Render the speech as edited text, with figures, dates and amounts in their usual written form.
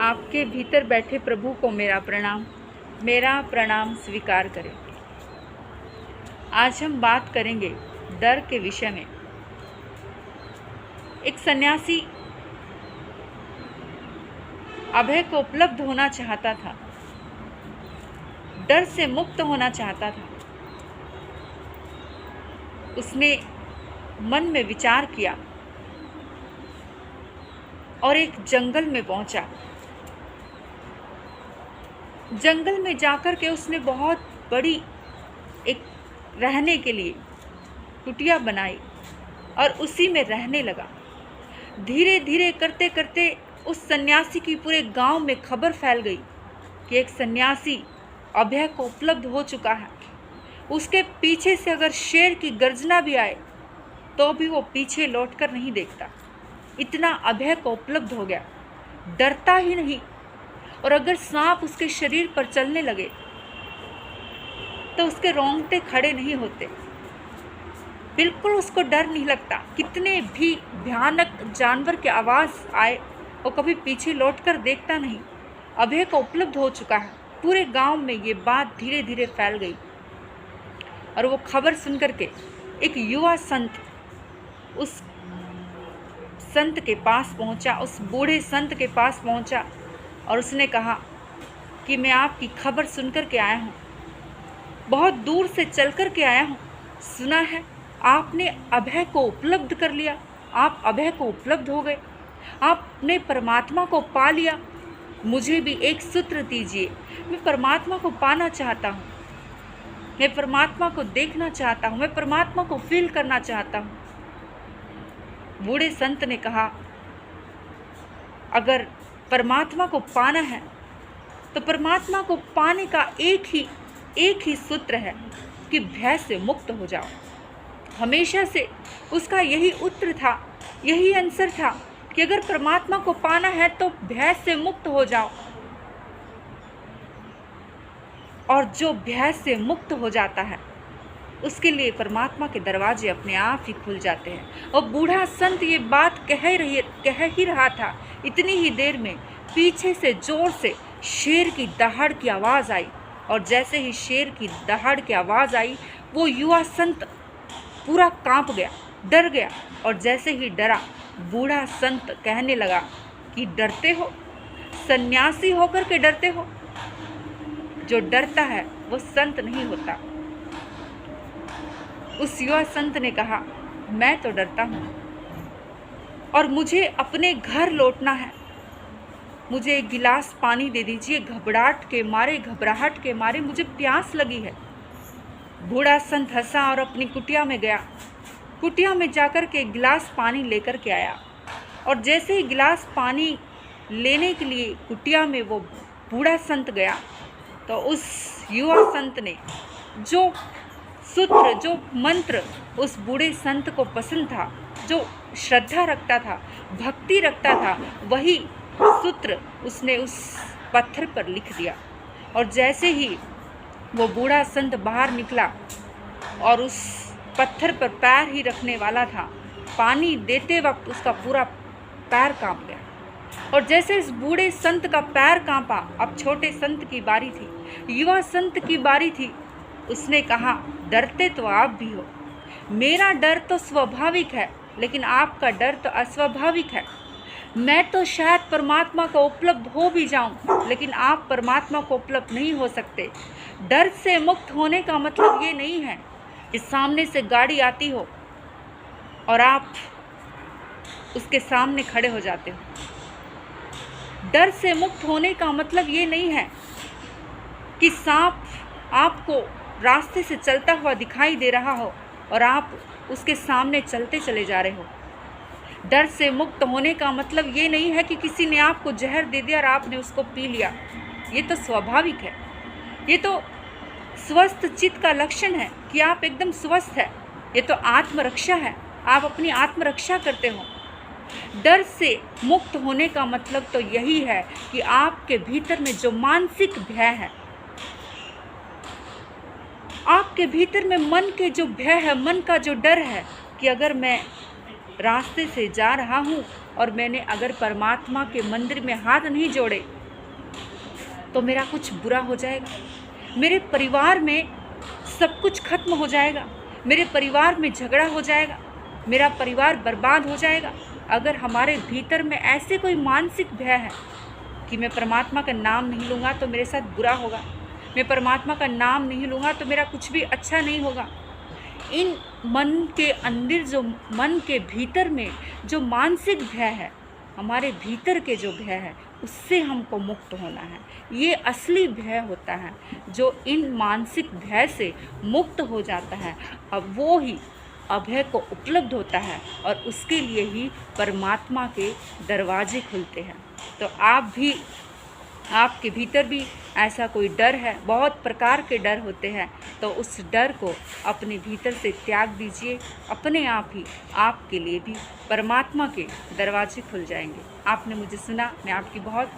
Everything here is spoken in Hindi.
आपके भीतर बैठे प्रभु को मेरा प्रणाम स्वीकार करें। आज हम बात करेंगे डर के विषय में। एक सन्यासी अभय को उपलब्ध होना चाहता था, डर से मुक्त होना चाहता था। उसने मन में विचार किया और एक जंगल में पहुंचा। जंगल में जाकर के उसने बहुत बड़ी एक रहने के लिए कुटिया बनाई और उसी में रहने लगा। धीरे धीरे करते करते उस सन्यासी की पूरे गांव में खबर फैल गई कि एक सन्यासी अभय को उपलब्ध हो चुका है। उसके पीछे से अगर शेर की गर्जना भी आए तो भी वो पीछे लौटकर नहीं देखता। इतना अभय को उपलब्ध हो गया, डरता ही नहीं। और अगर सांप उसके शरीर पर चलने लगे तो उसके रोंगटे खड़े नहीं होते, बिल्कुल उसको डर नहीं लगता। कितने भी भयानक जानवर की आवाज़ आए वो कभी पीछे लौटकर देखता नहीं। अभय को उपलब्ध हो चुका है। पूरे गांव में ये बात धीरे धीरे फैल गई और वो खबर सुनकर के एक युवा संत उस संत के पास पहुंचा, उस बूढ़े संत के पास पहुंचा और उसने कहा कि मैं आपकी खबर सुनकर के आया हूँ, बहुत दूर से चल कर के आया हूँ। सुना है आपने अभय को उपलब्ध कर लिया, आप अभय को उपलब्ध हो गए, आपने परमात्मा को पा लिया। मुझे भी एक सूत्र दीजिए, मैं परमात्मा को पाना चाहता हूँ, मैं परमात्मा को देखना चाहता हूँ, मैं परमात्मा को फील करना चाहता हूँ। बूढ़े संत ने कहा, अगर परमात्मा को पाना है तो परमात्मा को पाने का एक ही सूत्र है कि भय से मुक्त हो जाओ। हमेशा से उसका यही उत्तर था, यही आंसर था कि अगर परमात्मा को पाना है तो भय से मुक्त हो जाओ। और जो भय से मुक्त हो जाता है उसके लिए परमात्मा के दरवाजे अपने आप ही खुल जाते हैं। और बूढ़ा संत ये बात कह ही रहा था, इतनी ही देर में पीछे से जोर से शेर की दहाड़ की आवाज़ आई। और जैसे ही शेर की दहाड़ की आवाज़ आई वो युवा संत पूरा कांप गया, डर गया। और जैसे ही डरा, बूढ़ा संत कहने लगा कि डरते हो, सन्यासी होकर के डरते हो? जो डरता है वो संत नहीं होता। उस युवा संत ने कहा, मैं तो डरता हूँ और मुझे अपने घर लौटना है, मुझे एक गिलास पानी दे दीजिए, घबराहट के मारे मुझे प्यास लगी है। बूढ़ा संत हंसा और अपनी कुटिया में गया। कुटिया में जाकर के एक गिलास पानी लेकर के आया और जैसे ही गिलास पानी लेने के लिए कुटिया में वो बूढ़ा संत गया तो उस युवा संत ने जो सूत्र, जो मंत्र उस बूढ़े संत को पसंद था, जो श्रद्धा रखता था, भक्ति रखता था, वही सूत्र उसने उस पत्थर पर लिख दिया। और जैसे ही वो बूढ़ा संत बाहर निकला और उस पत्थर पर पैर ही रखने वाला था, पानी देते वक्त उसका पूरा पैर कांप गया। और जैसे इस बूढ़े संत का पैर कांपा, अब छोटे संत की बारी थी, युवा संत की बारी थी। उसने कहा, डरते तो आप भी हो, मेरा डर तो स्वाभाविक है लेकिन आपका डर तो अस्वाभाविक है। मैं तो शायद परमात्मा को उपलब्ध हो भी जाऊं लेकिन आप परमात्मा को उपलब्ध नहीं हो सकते। डर से मुक्त होने का मतलब ये नहीं है कि सामने से गाड़ी आती हो और आप उसके सामने खड़े हो जाते हो। डर से मुक्त होने का मतलब ये नहीं है कि सांप आपको रास्ते से चलता हुआ दिखाई दे रहा हो और आप उसके सामने चलते चले जा रहे हो। डर से मुक्त होने का मतलब ये नहीं है कि किसी ने आपको जहर दे दिया और आपने उसको पी लिया। ये तो स्वाभाविक है, ये तो स्वस्थ चित्त का लक्षण है कि आप एकदम स्वस्थ है। ये तो आत्मरक्षा है, आप अपनी आत्मरक्षा करते हो। डर से मुक्त होने का मतलब तो यही है कि आपके भीतर में जो मानसिक भय है, आपके भीतर में मन के जो भय है, मन का जो डर है कि अगर मैं रास्ते से जा रहा हूँ और मैंने अगर परमात्मा के मंदिर में हाथ नहीं जोड़े तो मेरा कुछ बुरा हो जाएगा, मेरे परिवार में सब कुछ खत्म हो जाएगा, मेरे परिवार में झगड़ा हो जाएगा, मेरा परिवार बर्बाद हो जाएगा। अगर हमारे भीतर में ऐसे कोई मानसिक भय है कि मैं परमात्मा का नाम नहीं लूँगा तो मेरे साथ बुरा होगा, मैं परमात्मा का नाम नहीं लूँगा तो मेरा कुछ भी अच्छा नहीं होगा, इन मन के अंदर जो मन के भीतर में जो मानसिक भय है, हमारे भीतर के जो भय है उससे हमको मुक्त होना है। ये असली भय होता है जो इन मानसिक भय से मुक्त हो जाता है, अब वो ही अभय को उपलब्ध होता है और उसके लिए ही परमात्मा के दरवाजे खुलते हैं। तो आप भी, आपके भीतर भी ऐसा कोई डर है, बहुत प्रकार के डर होते हैं, तो उस डर को अपने भीतर से त्याग दीजिए, अपने आप ही आपके लिए भी परमात्मा के दरवाजे खुल जाएंगे। आपने मुझे सुना, मैं आपकी बहुत